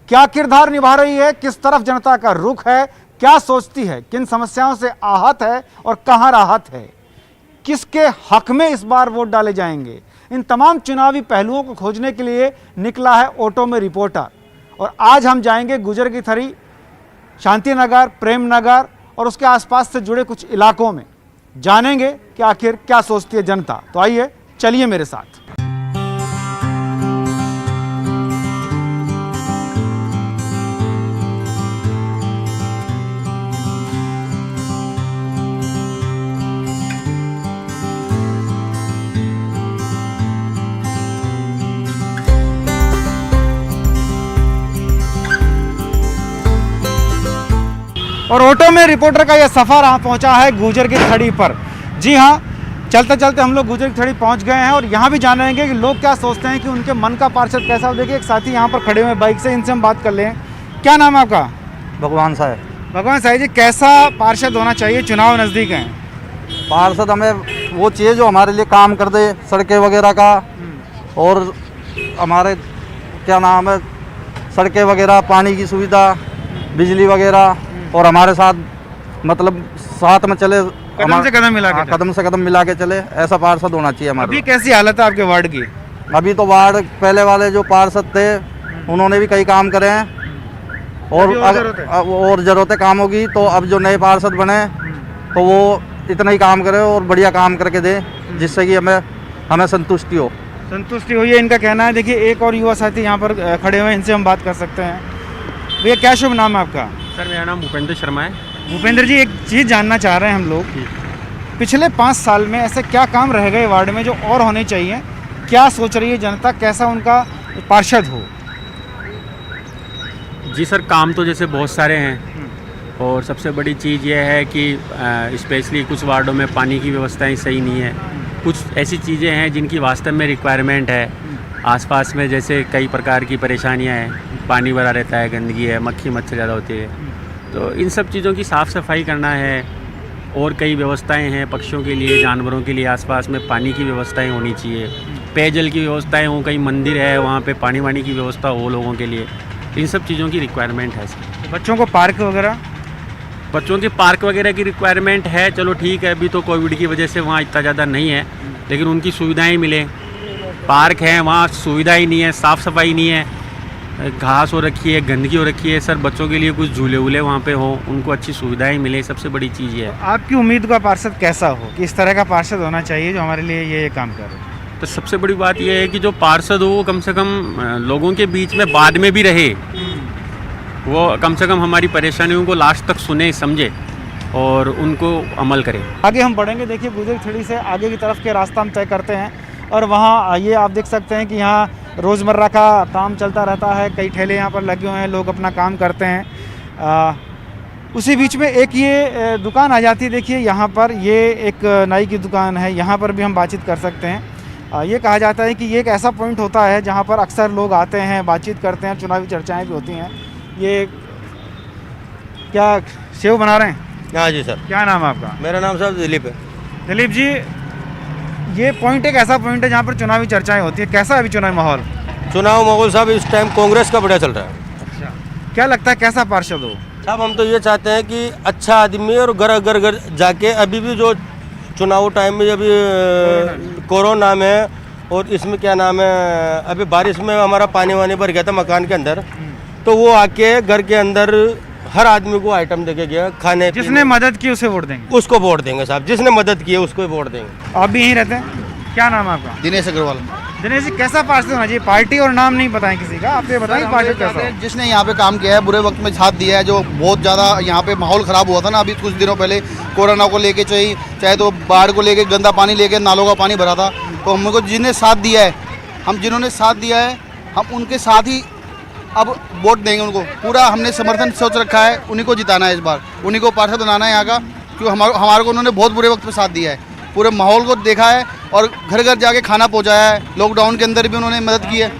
क्या किरदार निभा रही है, किस तरफ जनता का रुख है, क्या सोचती है, किन समस्याओं से आहत है और कहां राहत है, किसके हक में इस बार वोट डाले जाएंगे, इन तमाम चुनावी पहलुओं को खोजने के लिए निकला है ऑटो में रिपोर्टर। और आज हम जाएंगे गुजर की थरी, शांति नगर, प्रेम नगर और उसके आसपास से जुड़े कुछ इलाकों में, जानेंगे कि आखिर क्या सोचती है जनता। तो आइए चलिए मेरे साथ। और ऑटो में रिपोर्टर का यह सफ़र यहाँ पहुँचा है गुजर की थड़ी पर। जी हाँ, चलते चलते हम लोग गुजर की थड़ी पहुँच गए हैं और यहाँ भी जानेंगे कि लोग क्या सोचते हैं कि उनके मन का पार्षद कैसा हो। देखिए एक साथी यहाँ पर खड़े हुए बाइक से, इनसे हम बात कर लें। क्या नाम है आपका? भगवान साहब। भगवान साहब जी, कैसा पार्षद होना चाहिए? चुनाव नज़दीक हैं। पार्षद हमें वो चाहिए जो हमारे लिए काम कर दे, सड़कें वगैरह का, और हमारे क्या नाम है, सड़कें वगैरह, पानी की सुविधा, बिजली वगैरह, और हमारे साथ मतलब साथ में चले, कदम से कदम मिला के कदम से कदम मिला के चले, ऐसा पार्षद होना चाहिए हमारे। अभी कैसी हालत है आपके वार्ड की? अभी तो वार्ड पहले वाले जो पार्षद थे उन्होंने भी कई काम करे हैं, और जरूरतें कामों की, तो अब जो नए पार्षद बने तो वो इतना ही काम करे और बढ़िया काम करके दे, जिससे कि हमें संतुष्टि हो। ये इनका कहना है। देखिए एक और युवा साथी यहाँ पर खड़े हुए हैं, इनसे हम बात कर सकते हैं। भैया क्या शुभ नाम है आपका? सर मेरा नाम भूपेंद्र शर्मा है। भूपेंद्र जी, एक चीज़ जानना चाह रहे हैं हम लोग, पिछले 5 साल में ऐसे क्या काम रह गए वार्ड में जो और होने चाहिए? क्या सोच रही है जनता, कैसा उनका पार्षद हो? जी सर, काम तो जैसे बहुत सारे हैं, और सबसे बड़ी चीज़ यह है कि स्पेशली कुछ वार्डों में पानी की व्यवस्थाएं सही नहीं है। कुछ ऐसी चीज़ें हैं जिनकी वास्तव में रिक्वायरमेंट है। आसपास में जैसे कई प्रकार की परेशानियां हैं, पानी भरा रहता है, गंदगी है, मक्खी मच्छर ज़्यादा होती है, तो इन सब चीज़ों की साफ़ सफाई करना है। और कई व्यवस्थाएं हैं पक्षियों के लिए, जानवरों के लिए, आसपास में पानी की व्यवस्थाएं होनी चाहिए, पेयजल की व्यवस्थाएं हो, कई मंदिर है वहाँ पे पानी वानी की व्यवस्था हो लोगों के लिए। इन सब चीज़ों की रिक्वायरमेंट है सर। बच्चों को पार्क वगैरह? बच्चों के पार्क वगैरह की रिक्वायरमेंट है, चलो ठीक है, अभी तो कोविड की वजह से वहाँ इतना ज़्यादा नहीं है, लेकिन उनकी सुविधाएँ मिलें। पार्क है वहाँ सुविधा ही नहीं है, साफ़ सफाई नहीं है, घास हो रखी है, गंदगी हो रखी है। सर बच्चों के लिए कुछ झूले वूले वहाँ पे हो, उनको अच्छी सुविधाएं मिले, सबसे बड़ी चीज़ ये है। आपकी उम्मीद का पार्षद कैसा हो, कि इस तरह का पार्षद होना चाहिए जो हमारे लिए ये काम करे? तो सबसे बड़ी बात यह है कि जो पार्षद हो वो कम से कम लोगों के बीच में बाद में भी रहे, वो कम से कम हमारी परेशानियों को लास्ट तक सुने, समझे और उनको अमल करे। आगे हम बढ़ेंगे। देखिए गुजर थड़ी से आगे की तरफ के रास्ता हम तय करते हैं और वहाँ ये आप देख सकते हैं कि यहाँ रोज़मर्रा का काम चलता रहता है। कई ठेले यहाँ पर लगे हुए हैं, लोग अपना काम करते हैं। उसी बीच में एक ये दुकान आ जाती है। देखिए यहाँ पर ये एक नाई की दुकान है, यहाँ पर भी हम बातचीत कर सकते हैं। ये कहा जाता है कि ये एक ऐसा पॉइंट होता है जहाँ पर अक्सर लोग आते हैं, बातचीत करते हैं, चुनावी चर्चाएँ भी होती हैं। ये क्या सेव बना रहे हैं? हाँ जी सर। क्या नाम है आपका? मेरा नाम साहब दिलीप है। दिलीप जी, ये पॉइंट एक ऐसा पॉइंट है जहाँ पर चुनावी चर्चाएं होती है। कैसा है अभी चुनावी माहौल? चुनाव माहौल साहब इस टाइम कांग्रेस का बढ़िया चल रहा है। अच्छा, क्या लगता है कैसा पार्षद हो? साहब हम तो ये चाहते हैं कि अच्छा आदमी और घर जाके, अभी भी जो चुनाव टाइम में अभी कोरोना में और इसमें क्या नाम है, अभी बारिश में हमारा पानी वानी भर गया था मकान के अंदर, तो वो आके घर के अंदर हर आदमी को आइटम देके गया खाने। जिसने मदद की उसे वोट देंगे? उसको वोट देंगे साहब, जिसने मदद की है उसको वोट देंगे। आप भी यहीं रहते हैं? क्या नाम है आपका? दिनेश अग्रवाल। दिनेश जी, कैसा पार्षद होना चाहिए? पार्टी और नाम नहीं बताएं किसी का, आप ये बताएं पार्षद कैसा हो? जिसने यहाँ पे काम किया है, बुरे वक्त में साथ दिया है, जो बहुत ज़्यादा यहाँ पे माहौल ख़राब हुआ था ना अभी कुछ दिनों पहले, कोरोना को लेके चाहे तो बाढ़ को लेके, गंदा पानी लेके, नालों का पानी भरा था, तो हमको जिन्हें साथ दिया है, जिन्होंने साथ दिया है, हम उनके साथ ही अब वोट देंगे। उनको पूरा हमने समर्थन सोच रखा है, उन्हीं को जिताना है इस बार, उन्हीं को पार्षद बनाना है यहाँ का, क्योंकि हमारे को उन्होंने बहुत बुरे वक्त में साथ दिया है, पूरे माहौल को देखा है और घर घर जाके खाना पहुँचाया है। लॉकडाउन के अंदर भी उन्होंने मदद की है।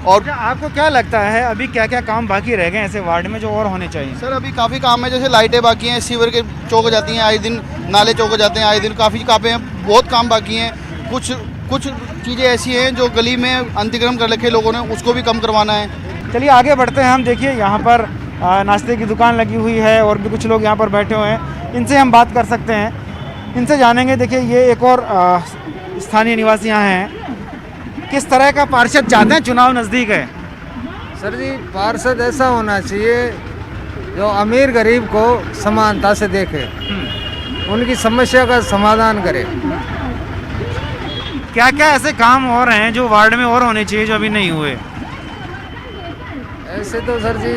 और आपको क्या लगता है अभी क्या क्या काम बाकी रह गए ऐसे वार्ड में जो और होने चाहिए? सर अभी काफ़ी काम है, जैसे लाइटें बाकी हैं, सीवर के चौक हो जाती हैं आए दिन, नाले चौक हो जाते हैं आए दिन, काफ़ी कापें हैं, बहुत काम बाकी हैं। कुछ चीज़ें ऐसी हैं जो गली में अतिक्रमण कर रखे लोगों ने, उसको भी कम करवाना है। चलिए आगे बढ़ते हैं हम। देखिए यहाँ पर नाश्ते की दुकान लगी हुई है और भी कुछ लोग यहाँ पर बैठे हुए हैं, इनसे हम बात कर सकते हैं, इनसे जानेंगे। देखिए ये एक और स्थानीय निवासी यहाँ हैं, किस तरह का पार्षद चाहते हैं? चुनाव नज़दीक है सर जी, पार्षद ऐसा होना चाहिए जो अमीर गरीब को समानता से देखे, उनकी समस्या का समाधान करे। क्या क्या ऐसे काम हो रहे हैं जो वार्ड में और होने चाहिए जो अभी नहीं हुए? ऐसे तो सर जी,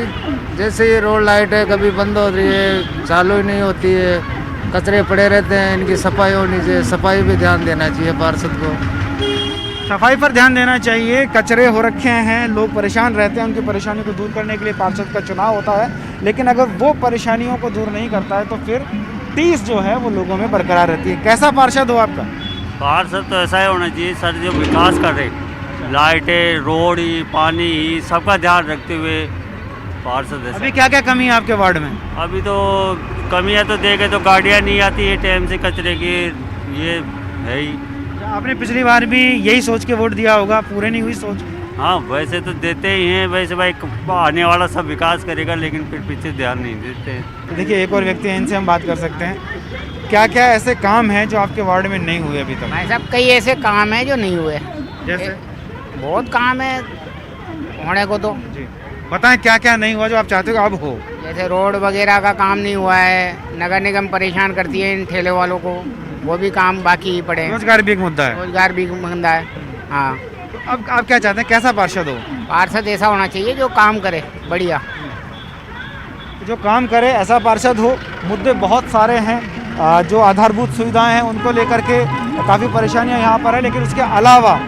जैसे ये रोड लाइट है कभी बंद हो रही है, चालू ही नहीं होती है, कचरे पड़े रहते हैं, इनकी सफाई होनी चाहिए, सफाई पे ध्यान देना चाहिए पार्षद को। सफाई पर ध्यान देना चाहिए, कचरे हो रखे हैं, लोग परेशान रहते हैं, उनकी परेशानी को दूर करने के लिए पार्षद का चुनाव होता है, लेकिन अगर वो परेशानियों को दूर नहीं करता है तो फिर टीस जो है वो लोगों में बरकरार रहती है। कैसा पार्षद हो आपका? पार्षद तो ऐसा ही होना चाहिए सर जो विकास करे, लाइटें, रोड ही, पानी ही, सबका ध्यान रखते हुए पार्षद ऐसा। अभी क्या क्या कमी है आपके वार्ड में? अभी तो कमियां तो देखे तो गाड़ियां नहीं आती है टाइम से कचरे की, ये है ही। आपने पिछली बार भी यही सोच के वोट दिया होगा, पूरे नहीं हुई सोच? हाँ वैसे तो देते ही हैं, वैसे भाई आने वाला सब विकास करेगा लेकिन फिर पीछे ध्यान नहीं देते। तो देखिए एक और व्यक्ति हैं, इनसे हम बात कर सकते हैं। क्या क्या ऐसे काम हैं जो आपके वार्ड में नहीं हुए अभी तक? भाई साहब कई ऐसे काम हैं जो नहीं हुए, जैसे बहुत काम है होने को तो। जी बताएं क्या क्या नहीं हुआ जो आप चाहते हो अब हो? जैसे रोड वगैरह का काम नहीं हुआ है, नगर निगम परेशान करती है इन ठेले वालों को, वो भी काम बाकी ही पड़े हैं। रोजगार भी एक मुद्दा है। रोजगार भी मंदा है। हाँ, तो अब आप क्या चाहते हैं, कैसा पार्षद हो? पार्षद ऐसा होना चाहिए जो काम करे बढ़िया, जो काम करे ऐसा पार्षद हो। मुद्दे बहुत सारे हैं, जो आधारभूत सुविधाएं हैं उनको लेकर के काफ़ी परेशानियां यहाँ पर है, लेकिन उसके अलावा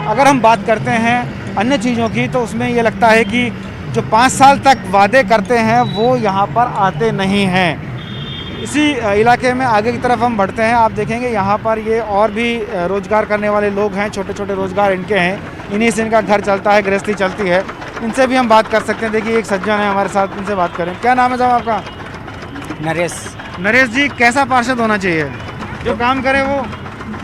अगर हम बात करते हैं अन्य चीज़ों की तो उसमें ये लगता है कि जो 5 साल तक वादे करते हैं वो यहाँ पर आते नहीं हैं। इसी इलाके में आगे की तरफ हम बढ़ते हैं, आप देखेंगे यहाँ पर ये और भी रोज़गार करने वाले लोग हैं, छोटे छोटे रोज़गार इनके हैं, इन्हीं से इनका घर चलता है, गृहस्थी चलती है। इनसे भी हम बात कर सकते हैं। देखिए एक सज्जन है हमारे साथ, इनसे बात करें। क्या नाम है साहब आपका? नरेश। नरेश जी, कैसा पार्षद होना चाहिए? जो काम करे वो?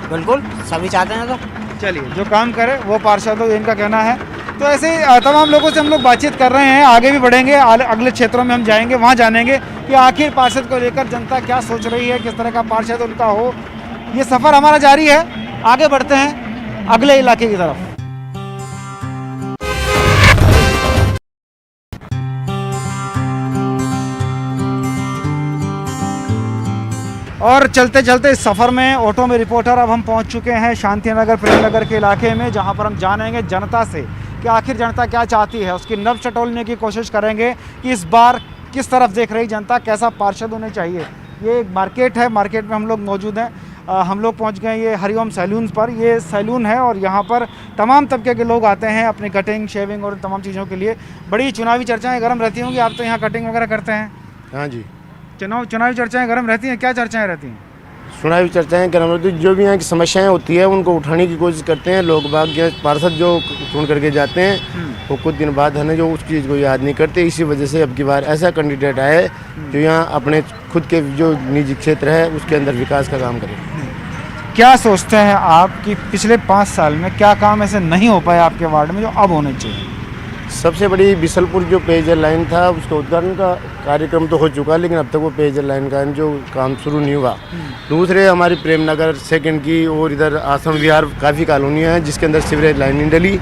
बिल्कुल सभी चाहते हैं तो। चलिए जो काम करे वो पार्षद हो, इनका कहना है। तो ऐसे तमाम लोगों से हम लोग बातचीत कर रहे हैं, आगे भी बढ़ेंगे, अगले क्षेत्रों में हम जाएंगे, वहाँ जानेंगे कि आखिर पार्षद को लेकर जनता क्या सोच रही है, किस तरह का पार्षद उनका हो। ये सफ़र हमारा जारी है, आगे बढ़ते हैं अगले इलाके की तरफ। और चलते चलते इस सफ़र में ऑटो में रिपोर्टर अब हम पहुंच चुके हैं शांति नगर प्रेम नगर के इलाके में, जहां पर हम जानेंगे जनता से कि आखिर जनता क्या चाहती है, उसकी नब्ज़ टटोलने की कोशिश करेंगे कि इस बार किस तरफ देख रही जनता, कैसा पार्षद होने चाहिए। ये एक मार्केट है, मार्केट में हम लोग मौजूद हैं। हम लोग पहुंच गए ये हरिओम सैलून पर। ये सैलून है और यहाँ पर तमाम तबके के लोग आते हैं अपनी कटिंग, शेविंग और तमाम चीज़ों के लिए। बड़ी चुनावी चर्चाएँ गर्म रहती होंगी, आप तो यहाँ कटिंग वगैरह करते हैं? हाँ जी, चुनावी चर्चाएँ गर्म रहती हैं। क्या चर्चाएँ रहती हैं? चुनावी चर्चाएं गर्म रहती, जो भी यहाँ की समस्याएं होती है उनको उठाने की कोशिश करते हैं लोग बाग। पार्षद जो चुन करके जाते हैं वो कुछ दिन बाद है ना जो उस चीज़ को याद नहीं करते। इसी वजह से अब की बार ऐसा कैंडिडेट आए जो यहाँ अपने खुद के जो निजी क्षेत्र है उसके अंदर विकास का काम करे। क्या सोचते हैं आप कि पिछले 5 साल में क्या काम ऐसे नहीं हो पाया आपके वार्ड में जो अब होने चाहिए? सबसे बड़ी बिसलपुर जो पेयजल लाइन था उसका उद्घाटन का कार्यक्रम तो हो चुका, लेकिन अब तक वो पेयजल लाइन का जो काम शुरू नहीं हुआ। दूसरे हमारी प्रेम नगर सेकंड की और इधर आश्रम विहार काफ़ी कॉलोनियाँ हैं जिसके अंदर सीवरेज लाइन नहीं डली,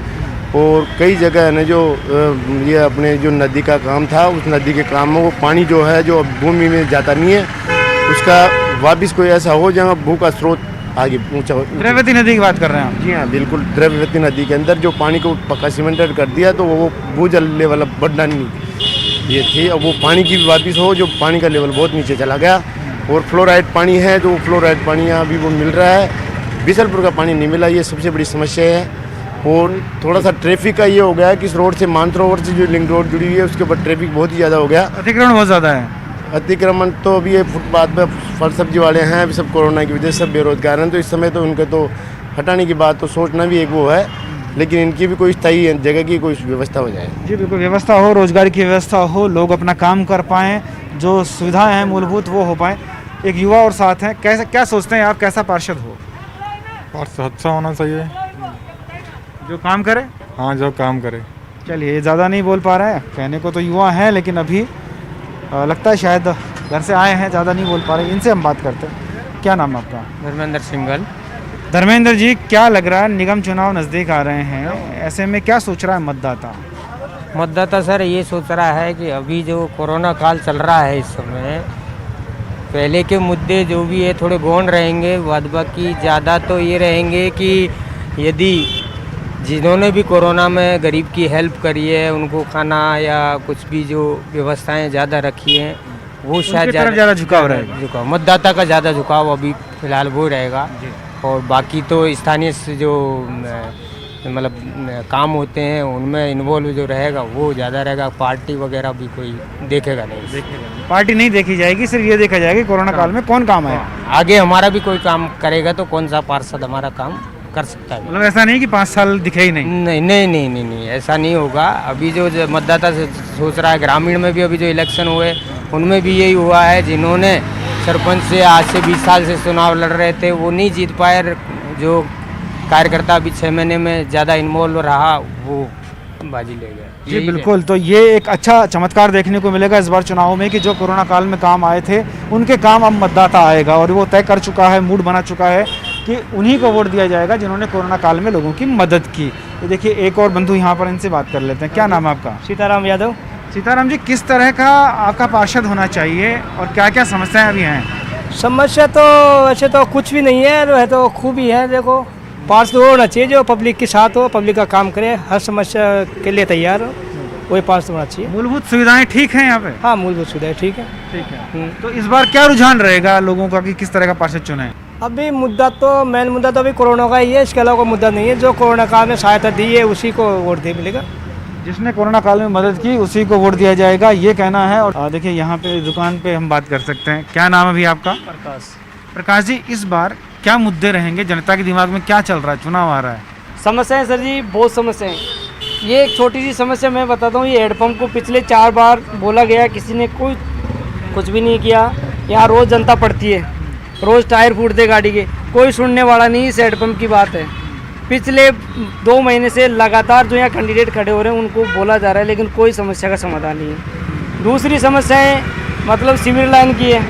और कई जगह है ना जो ये अपने जो नदी का काम था उस नदी के काम में वो पानी जो है जो भूमि में जाता नहीं है, उसका वापस कोई ऐसा हो जहाँ भू का स्रोत आगे ऊंचा। द्रव्यवती नदी की बात कर रहे हैं आप? जी हाँ बिल्कुल, द्रव्यवती नदी के अंदर जो पानी को पक्का सीमेंटेड कर दिया तो वो भूजल लेवल अब बढ़ना नहीं ये थी। अब वो पानी की भी वापस हो, जो पानी का लेवल बहुत नीचे चला गया, और फ्लोराइड पानी है तो फ्लोराइड पानी यहाँ अभी वो मिल रहा है, बिसलपुर का पानी नहीं मिला, ये सबसे बड़ी समस्या है। और थोड़ा सा ट्रैफिक का ये हो गया है कि इस रोड से मानसरोवर से जो लिंक रोड जुड़ी हुई है उसके ऊपर ट्रैफिक बहुत ही ज़्यादा हो गया। अतिक्रमण बहुत ज़्यादा है। अतिक्रमण तो अभी ये फुटपाथ पे फल सब्जी वाले हैं, अभी सब कोरोना की वजह से सब बेरोजगार हैं, तो इस समय तो उनके तो हटाने की बात तो सोचना भी एक वो है, लेकिन इनकी भी कोई स्थायी जगह की कोई व्यवस्था हो जाए। जी बिल्कुल, व्यवस्था हो, रोजगार की व्यवस्था हो, लोग अपना काम कर पाएँ, जो सुविधाएं हैं मूलभूत वो हो पाएँ। एक युवा और साथ हैं, कैसे क्या सोचते हैं आप, कैसा पार्षद हो? पार्षद अच्छा होना चाहिए, जो काम करे। हाँ जो काम करे। चलिए, ज़्यादा नहीं बोल पा रहे हैं, कहने को तो युवा हैं लेकिन अभी लगता है शायद घर से आए हैं, ज़्यादा नहीं बोल पा रहे। इनसे हम बात करते हैं। क्या नाम है आपका? धर्मेंद्र सिंघल। धर्मेंद्र जी, क्या लग रहा है, निगम चुनाव नज़दीक आ रहे हैं, ऐसे में क्या सोच रहा है मतदाता? मतदाता सर ये सोच रहा है कि अभी जो कोरोना काल चल रहा है इस समय, पहले के मुद्दे जो भी है थोड़े गौण रहेंगे, बाद बाकी ज़्यादा तो ये रहेंगे कि यदि जिन्होंने भी कोरोना में गरीब की हेल्प करी है, उनको खाना या कुछ भी जो व्यवस्थाएं ज़्यादा रखी हैं, वो शायद ज़्यादा झुकाव रहेगा। मतदाता का ज़्यादा झुकाव अभी फ़िलहाल वो रहेगा। और बाकी तो स्थानीय जो मतलब काम होते हैं उनमें इन्वॉल्व जो रहेगा वो ज़्यादा रहेगा। पार्टी वगैरह भी कोई देखेगा नहीं, पार्टी नहीं देखी जाएगी, सिर्फ ये देखा जाएगा कोरोना काल में कौन काम है। आगे हमारा भी कोई काम करेगा तो कौन सा पार्षद हमारा काम कर सकता है। मतलब ऐसा नहीं कि 5 साल दिखे ही नहीं। नहीं नहीं नहीं नहीं नहीं ऐसा नहीं होगा। अभी जो मतदाता से सोच रहा है, ग्रामीण में भी अभी जो इलेक्शन हुए उनमें भी यही हुआ है। जिन्होंने सरपंच से आज से 20 साल से चुनाव लड़ रहे थे वो नहीं जीत पाए, जो कार्यकर्ता अभी 6 महीने में ज़्यादा इन्वॉल्व रहा वो बाजी ले गया। जी बिल्कुल, तो ये एक अच्छा चमत्कार देखने को मिलेगा इस बार चुनाव में कि जो कोरोना काल में काम आए थे उनके काम अब मतदाता आएगा, और वो तय कर चुका है, मूड बना चुका है कि उन्हीं को वोट दिया जाएगा जिन्होंने कोरोना काल में लोगों की मदद की। तो देखिए एक और बंधु यहाँ पर, इनसे बात कर लेते हैं। क्या नाम है आपका? सीताराम यादव। सीताराम जी, किस तरह का आपका पार्षद होना चाहिए और क्या क्या समस्याएं अभी हैं? समस्या तो वैसे तो कुछ भी नहीं है, वह तो खूब ही है। देखो, पार्षद होना चाहिए जो पब्लिक के साथ हो, पब्लिक का काम करे, हर समस्या के लिए तैयार हो, वही पार्षद होना चाहिए। मूलभूत सुविधाएं ठीक हैं यहाँ पे? हाँ, मूलभूत सुविधाएं ठीक है। ठीक है। तो इस बार क्या रुझान रहेगा लोगों का कि किस तरह का पार्षद चुने? अभी मुद्दा तो मेन मुद्दा तो अभी कोरोना का ही है, इसके अलावा कोई मुद्दा नहीं है। जो कोरोना काल में सहायता दी है उसी को वोट दे मिलेगा। जिसने कोरोना काल में मदद की उसी को वोट दिया जाएगा, ये कहना है। और देखिए यहाँ पे दुकान पे हम बात कर सकते हैं। क्या नाम है अभी आपका? प्रकाश। प्रकाश जी, इस बार क्या मुद्दे रहेंगे, जनता के दिमाग में क्या चल रहा है, चुनाव आ रहा है? समस्याएं सर जी बहुत समस्याएं। ये एक छोटी सी समस्या मैं बताता हूँ। ये हेडपम्प को पिछले 4 बार बोला गया, किसी ने कोई कुछ भी नहीं किया। यहाँ रोज़ जनता पड़ती है, रोज़ टायर फूटते गाड़ी के, कोई सुनने वाला नहीं। इस हेडपम्प की बात है, पिछले 2 महीने से लगातार जो यहाँ कैंडिडेट खड़े हो रहे हैं उनको बोला जा रहा है, लेकिन कोई समस्या का समाधान नहीं है। दूसरी समस्याएं मतलब सिविल लाइन की है।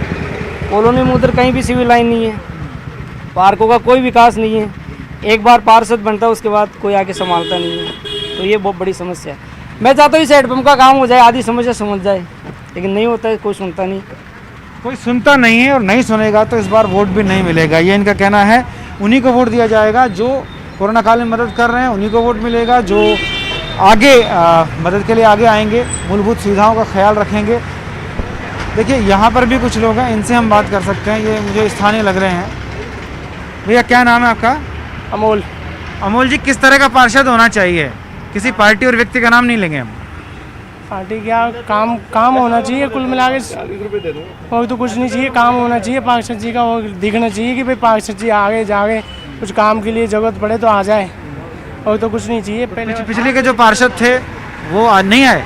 कॉलोनी में उधर कहीं भी सिविल लाइन नहीं है, पार्कों का कोई विकास नहीं है। एक बार पार्षद बनता है उसके बाद कोई आके संभालता नहीं है, तो ये बहुत बड़ी समस्या है। मैं चाहता हूँ इस हेडपम्प का काम हो जाए, आधी समस्या समझ जाए, लेकिन नहीं होता है, कोई सुनता नहीं। कोई सुनता नहीं है और नहीं सुनेगा तो इस बार वोट भी नहीं मिलेगा, ये इनका कहना है। उन्हीं को वोट दिया जाएगा जो कोरोना काल में मदद कर रहे हैं, उन्हीं को वोट मिलेगा जो आगे मदद के लिए आगे आएंगे, मूलभूत सुविधाओं का ख्याल रखेंगे। देखिए यहाँ पर भी कुछ लोग हैं, इनसे हम बात कर सकते हैं। ये मुझे स्थानीय लग रहे हैं। भैया क्या नाम है आपका? अमोल। अमोल जी, किस तरह का पार्षद होना चाहिए? किसी पार्टी और व्यक्ति का नाम नहीं लेंगे हम। पार्टी क्या काम होना चाहिए, कुल मिला के और तो कुछ नहीं चाहिए। काम होना चाहिए पार्षद जी का, वो दिखना चाहिए कि भाई पार्षद जी आगे जाके कुछ काम के लिए ज़रूरत पड़े तो आ जाए, और तो कुछ नहीं चाहिए। पहले पिछले के जो पार्षद थे वो आज नहीं आए?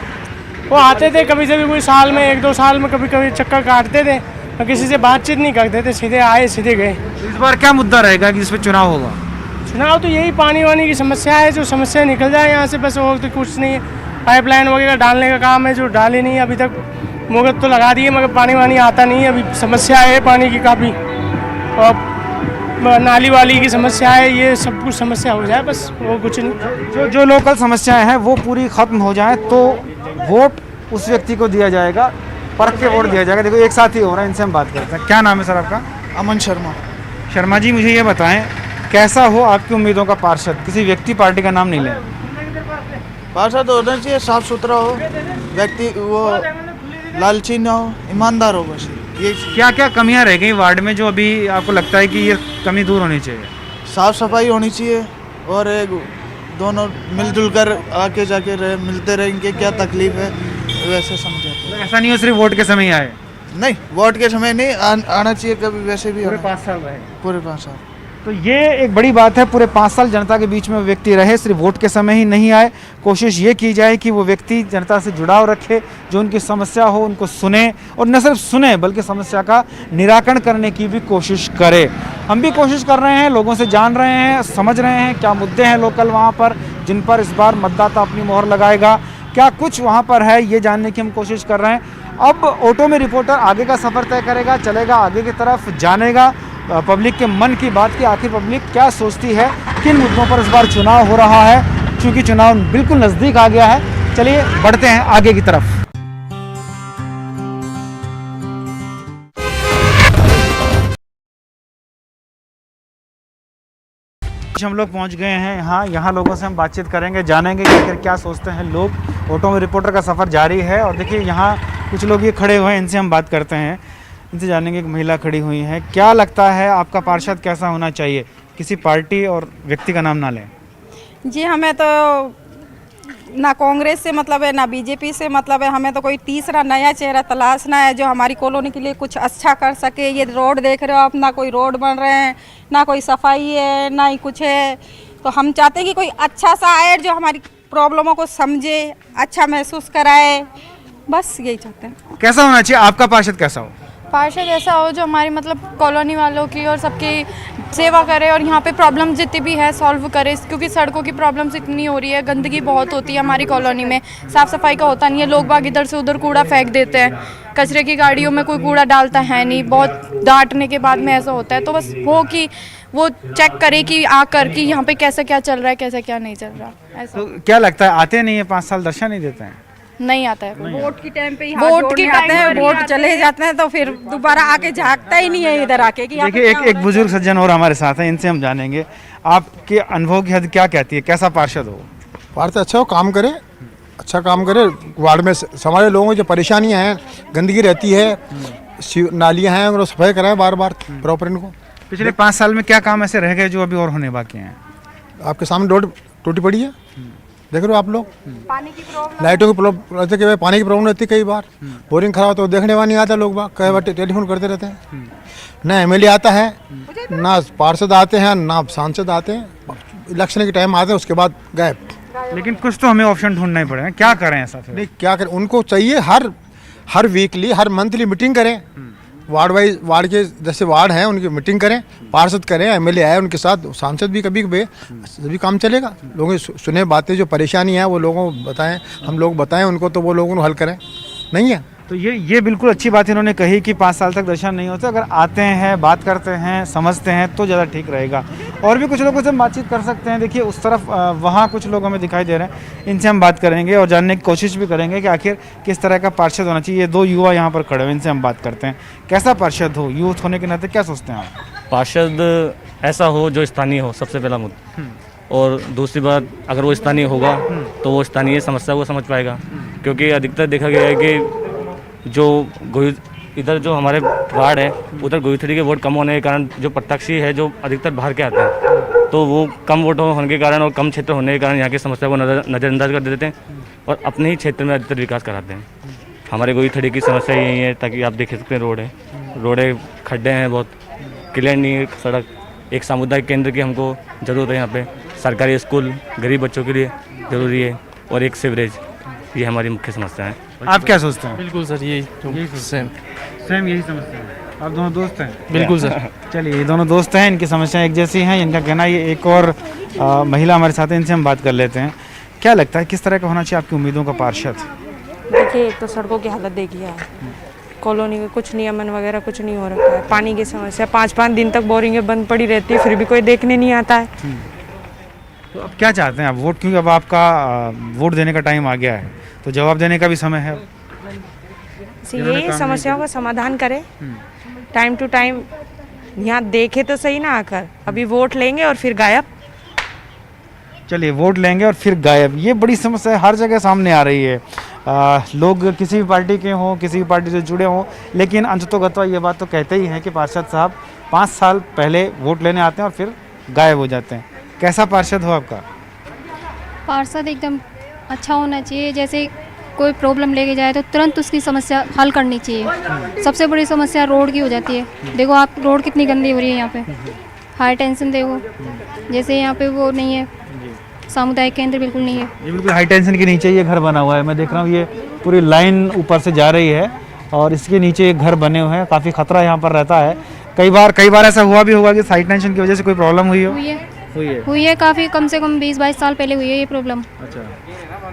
वो आते थे कभी से कोई साल में 1-2 साल में कभी कभी चक्कर काटते थे, और किसी से बातचीत नहीं करते थे, सीधे आए सीधे गए। इस बार क्या मुद्दा रहेगा कि जिस पर चुनाव होगा? चुनाव तो यही पानी वानी की समस्या है, जो समस्या निकल जाए यहाँ से, बस और तो कुछ नहीं है। पाइपलाइन वगैरह डालने का काम है, जो डाले नहीं अभी तक। मुहूर्त तो लगा दिए मगर पानी वानी आता नहीं है। अभी समस्या है पानी की काफ़ी, और नाली वाली की समस्या है। ये सब कुछ समस्या हो जाए बस, वो कुछ नहीं। जो लोकल समस्याएं हैं वो पूरी ख़त्म हो जाए तो वोट उस व्यक्ति को दिया जाएगा, परख के वोट दिया जाएगा। देखो एक साथ ही हो रहा है, इनसे हम बात करते हैं। क्या नाम है सर आपका? अमन शर्मा। शर्मा जी, मुझे ये बताएं कैसा हो आपकी उम्मीदों का पार्षद? किसी व्यक्ति पार्टी का नाम नहीं लें। पार्षद होना चाहिए साफ सुथरा हो, व्यक्ति वो लालची ना हो, ईमानदार हो, बस ये। क्या क्या कमियां रह गई वार्ड में जो अभी आपको लगता है कि ये कमी दूर होनी चाहिए? साफ सफाई होनी चाहिए, और एक दोनों मिलजुल कर आके जाके मिलते रहेंगे। क्या तकलीफ है वैसे समझाते। ऐसा नहीं हो सिर्फ वोट के समय आए? नहीं, वोट के समय नहीं आना चाहिए, कभी वैसे भी। पूरे 5 साल रहे? पूरे 5 साल। तो ये एक बड़ी बात है, पूरे 5 साल जनता के बीच में वो व्यक्ति रहे, सिर्फ वोट के समय ही नहीं आए। कोशिश ये की जाए कि वो व्यक्ति जनता से जुड़ाव रखे, जो उनकी समस्या हो उनको सुने, और न सिर्फ सुने बल्कि समस्या का निराकरण करने की भी कोशिश करे। हम भी कोशिश कर रहे हैं, लोगों से जान रहे हैं, समझ रहे हैं क्या मुद्दे हैं लोकल वहाँ पर जिन पर इस बार मतदाता अपनी मोहर लगाएगा, क्या कुछ वहाँ पर है, ये जानने की हम कोशिश कर रहे हैं। अब ऑटो में रिपोर्टर आगे का सफ़र तय करेगा, चलेगा आगे की तरफ, जानेगा पब्लिक के मन की बात कि आखिर पब्लिक क्या सोचती है, किन मुद्दों पर इस बार चुनाव हो रहा है, क्योंकि चुनाव बिल्कुल नज़दीक आ गया है। चलिए बढ़ते हैं आगे की तरफ। हम लोग पहुंच गए हैं यहाँ लोगों से हम बातचीत करेंगे, जानेंगे कि आखिर क्या सोचते हैं लोग। ऑटो में रिपोर्टर का सफ़र जारी है और देखिए यहाँ कुछ लोग ये खड़े हुए हैं, इनसे हम बात करते हैं, इनसे जानेंगे। एक महिला खड़ी हुई है, क्या लगता है आपका पार्षद कैसा होना चाहिए? किसी पार्टी और व्यक्ति का नाम ना लें। जी, हमें तो ना कांग्रेस से मतलब है ना बीजेपी से मतलब है, हमें तो कोई तीसरा नया चेहरा तलाशना है जो हमारी कॉलोनी के लिए कुछ अच्छा कर सके। ये रोड देख रहे हो आप, ना कोई रोड बन रहे हैं, ना कोई सफाई है, ना ही कुछ है। तो हम चाहते हैं कि कोई अच्छा सा आए जो हमारी प्रॉब्लमों को समझे, अच्छा महसूस कराए, बस यही चाहते हैं। कैसा होना चाहिए आपका पार्षद? कैसा हो पार्षद? ऐसा हो जो हमारी मतलब कॉलोनी वालों की और सबकी सेवा करे और यहाँ पे प्रॉब्लम जितनी भी है सॉल्व करे, क्योंकि सड़कों की प्रॉब्लम्स इतनी हो रही है, गंदगी बहुत होती है हमारी कॉलोनी में, साफ़ सफाई का होता नहीं है, लोग बाग इधर से उधर कूड़ा फेंक देते हैं, कचरे की गाड़ियों में कोई कूड़ा डालता है नहीं, बहुत डांटने के बाद में ऐसा होता है। तो बस हो कि वो चेक करे कि आकर कि यहाँ पे कैसा क्या चल रहा है, कैसा क्या नहीं चल रहा। ऐसा तो क्या लगता है आते नहीं है 5 साल, दर्शन नहीं देते हैं? नहीं आता है, वोट की टाइम पे वोट की आते हैं, वोट चले जाते हैं तो फिर दोबारा आके झांकता ही नहीं है इधर आके। कि देखिए एक बुजुर्ग सज्जन और हमारे साथ हैं, इनसे हम जानेंगे आपके अनुभव की हद क्या कहती है, कैसा पार्षद हो? पार्षद अच्छा हो, काम करे, अच्छा काम करे, वार्ड में हमारे लोगों की जो परेशानियां हैं, गंदगी रहती है, नालियां हैं, और सफाई कराएं बार बार प्रॉपर इनको। पिछले 5 साल में क्या काम ऐसे रह गए जो अभी और होने बाकी हैं? आपके सामने रोड टूटी पड़ी है, देख रहे हो आप लोग, पानी की प्रॉब्लम, लाइटों की प्रॉब्लम, पानी की प्रॉब्लम रहती है, कई बार बोरिंग खराब तो देखने वाला नहीं आता, लोग बाग कई बार टेलीफोन करते रहते हैं। ना एमएलए आता है, ना पार्षद आते हैं, ना सांसद आते हैं, इलेक्शन के टाइम आते हैं उसके बाद गायब। लेकिन कुछ तो हमें ऑप्शन ढूंढना ही पड़ेगा, क्या करें ऐसा? फिर नहीं, क्या करें, उनको चाहिए हर वीकली, हर मंथली मीटिंग करें, वार्ड वाइज, वार्ड के जैसे वार्ड हैं उनकी मीटिंग करें, पार्षद करें, एमएलए आए उनके साथ, सांसद भी कभी कभी, सभी काम चलेगा। लोगों की सुने बातें, जो परेशानी है वो लोगों को बताएं, हम लोग बताएं उनको, तो वो लोगों को हल करें। नहीं है तो ये बिल्कुल अच्छी बात इन्होंने कही कि 5 साल तक दर्शन नहीं होते, अगर आते हैं, बात करते हैं, समझते हैं तो ज़्यादा ठीक रहेगा। और भी कुछ लोगों से हम बातचीत कर सकते हैं। देखिए उस तरफ वहाँ कुछ लोग हमें दिखाई दे रहे हैं, इनसे हम बात करेंगे और जानने की कोशिश भी करेंगे कि आखिर किस तरह का पार्षद होना चाहिए। ये 2 युवा यहाँ पर खड़े हुए, इनसे हम बात करते हैं। कैसा पार्षद हो, यूथ होने के नाते क्या सोचते हैं आप? पार्षद ऐसा हो जो स्थानीय हो, सबसे पहला मुद्दा, और दूसरी बात, अगर वो स्थानीय होगा तो वो स्थानीय समस्या को समझ पाएगा, क्योंकि अधिकतर देखा गया है कि जो इधर जो हमारे वार्ड है उधर गोईथड़ी के वोट कम होने के कारण जो प्रत्याशी है जो अधिकतर बाहर के आते हैं, तो वो कम वोट होने के कारण और कम क्षेत्र होने के कारण यहाँ की समस्या को नज़रअंदाज कर देते हैं और अपने ही क्षेत्र में अधिकतर विकास कराते हैं। हमारे गोईथड़ी की समस्या यही है, ताकि आप देख सकते हैं रोड है, खड्डे हैं, बहुत क्लियर नहीं है सड़क, एक सामुदायिक केंद्र की हमको ज़रूरत है यहाँ पे, सरकारी स्कूल गरीब बच्चों के लिए ज़रूरी है, और एक सीवरेज, ये हमारी मुख्य समस्या है। आप क्या सोचते हैं? बिल्कुल सर, यही सेम यही समस्या है। आप दोनों दोस्त हैं? बिल्कुल सर। चलिए, ये दोनों दोस्त हैं, इनकी समस्याएं एक जैसी हैं, इनका कहना ये। एक और महिला हमारे साथ है, इनसे हम बात कर लेते हैं। क्या लगता है किस तरह का होना चाहिए आपकी उम्मीदों का पार्षद? देखिए, एक तो सड़कों की हालत देखिए है, कॉलोनी में कुछ नियमन वगैरह कुछ नहीं हो रखा है, पानी की समस्या, 5-5 दिन तक बोरिंगें बंद पड़ी रहती है, फिर भी कोई देखने नहीं आता है। तो अब क्या चाहते हैं आप? वोट, क्योंकि अब आपका वोट देने का टाइम आ गया है, तो जवाब देने का भी समय है। यही समस्याओं का समाधान करें, टाइम टू टाइम यहाँ देखे तो सही ना आकर, अभी वोट लेंगे और फिर गायब। चलिए, वोट लेंगे और फिर गायब, ये बड़ी समस्या हर जगह सामने आ रही है। लोग किसी भी पार्टी के हों, किसी भी पार्टी से जुड़े हों, लेकिन अंततोगत्वा ये बात तो कहते ही हैं कि पार्षद साहब 5 साल पहले वोट लेने आते हैं और फिर गायब हो जाते हैं। कैसा पार्षद हो आपका? पार्षद एकदम अच्छा होना चाहिए, जैसे कोई प्रॉब्लम लेके जाए तो तुरंत उसकी समस्या हल करनी चाहिए। सबसे बड़ी समस्या रोड की हो जाती है, देखो आप रोड कितनी गंदी हो रही है यहाँ पे, हाई टेंशन देखो, जैसे यहाँ पे वो नहीं है, सामुदायिक केंद्र बिल्कुल नहीं है। ये बिल्कुल हाई टेंशन के नीचे ये घर बना हुआ है। मैं देख रहा हूँ ये पूरी लाइन ऊपर से जा रही है और इसके नीचे एक घर बने हुए हैं। काफ़ी खतरा यहाँ पर रहता है। कई बार ऐसा हुआ भी होगा कि हाई टेंशन की वजह से कोई प्रॉब्लम हुई हो। हुई है काफ़ी, कम से कम 20-22 साल पहले हुई है ये प्रॉब्लम। अच्छा,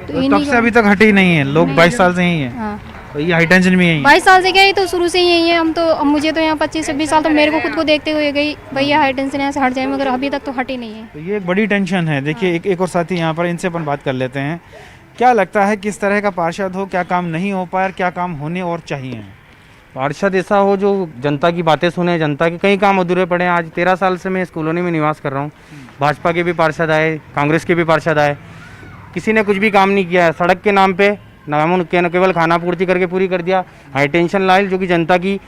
तो तब से अभी तक हटी नहीं है, लोग 22 साल से ही हैं। हाँ, तो ये हाई टेंशन में यही 22 साल से क्या, ये तो शुरू से ही यही है। हम तो, अब मुझे तो यहाँ 25-26 साल, तो मेरे को खुद को देखते हुए गई भैया हाई टेंशन यहाँ से हट जाए, मगर अभी तक तो हटी नहीं है। तो ये एक बड़ी टेंशन है। देखिए एक और साथी यहाँ पर, इनसे अपन बात कर लेते हैं। क्या लगता है किस तरह का पार्षद हो, क्या काम नहीं हो पाया, क्या काम होने और चाहिए? पार्षद ऐसा हो जो जनता की बातें सुने। जनता के कई काम अधूरे पड़े हैं। आज 13 साल से मैं इस कॉलोनी में निवास कर रहा हूँ। भाजपा के भी पार्षद आए, कांग्रेस के भी पार्षद आए, किसी ने कुछ भी काम नहीं किया है। सड़क के नाम पे नाम केवल खाना पूर्ति करके पूरी कर दिया। हाई टेंशन लाइन जो कि जनता की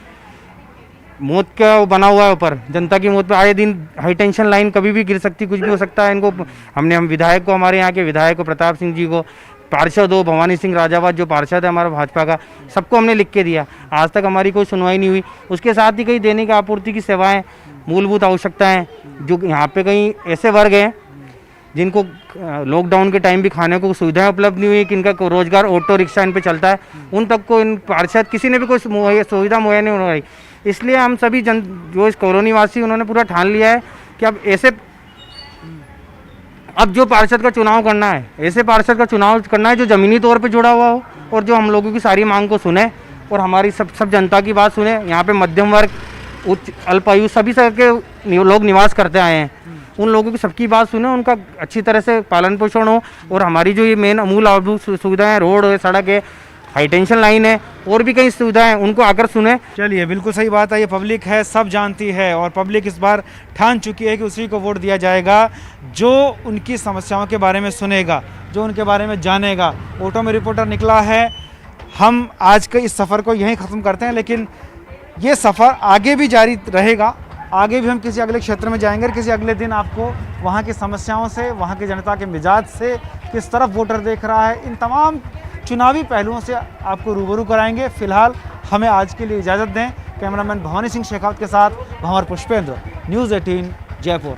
मौत का वो बना हुआ है ऊपर, जनता की मौत पे आए दिन हाई टेंशन लाइन कभी भी गिर सकती, कुछ भी हो सकता है। इनको हम विधायक को, हमारे यहाँ के विधायक को, प्रताप सिंह जी को, पार्षद हो भवानी सिंह राजावत जो पार्षद है हमारा भाजपा का, सबको हमने लिख के दिया। आज तक हमारी कोई सुनवाई नहीं हुई। उसके साथ ही कई दैनिक आपूर्ति की सेवाएं, मूलभूत आवश्यकताएं, जो यहाँ पे कई ऐसे वर्ग हैं जिनको लॉकडाउन के टाइम भी खाने को सुविधाएं उपलब्ध नहीं हुई, कि इनका रोजगार ऑटो रिक्शा इन पे चलता है, उन तक को इन पार्षद किसी ने भी कोई सुविधा मुहैया नहीं हो रही। इसलिए हम सभी जो इस कॉलोनी वासी, उन्होंने पूरा ठान लिया है कि अब जो पार्षद का चुनाव करना है, ऐसे पार्षद का चुनाव करना है जो ज़मीनी तौर पे जुड़ा हुआ हो और जो हम लोगों की सारी मांग को सुने और हमारी सब जनता की बात सुने। यहाँ पे मध्यम वर्ग, उच्च अल्पायु सभी तरह के लोग निवास करते आए हैं, उन लोगों की सबकी बात सुने, उनका अच्छी तरह से पालन पोषण हो और हमारी जो ये मेन अमूल आधारभूत सुविधाएं, रोड है, सड़क है, हाई टेंशन लाइन है और भी कई सुविधाएं, उनको आकर सुने। चलिए, बिल्कुल सही बात है। ये पब्लिक है, सब जानती है और पब्लिक इस बार ठान चुकी है कि उसी को वोट दिया जाएगा जो उनकी समस्याओं के बारे में सुनेगा, जो उनके बारे में जानेगा। ऑटो में रिपोर्टर निकला है। हम आज के इस सफ़र को यहीं ख़त्म करते हैं, लेकिन ये सफ़र आगे भी जारी रहेगा। आगे भी हम किसी अगले क्षेत्र में जाएंगे और किसी अगले दिन आपको वहाँ की समस्याओं से, वहाँ की जनता के मिजाज से, किस तरफ वोटर देख रहा है, इन तमाम चुनावी पहलुओं से आपको रूबरू कराएंगे। फिलहाल हमें आज के लिए इजाज़त दें। कैमरामैन भवानी सिंह शेखावत के साथ भंवर पुष्पेंद्र, न्यूज़ 18 जयपुर।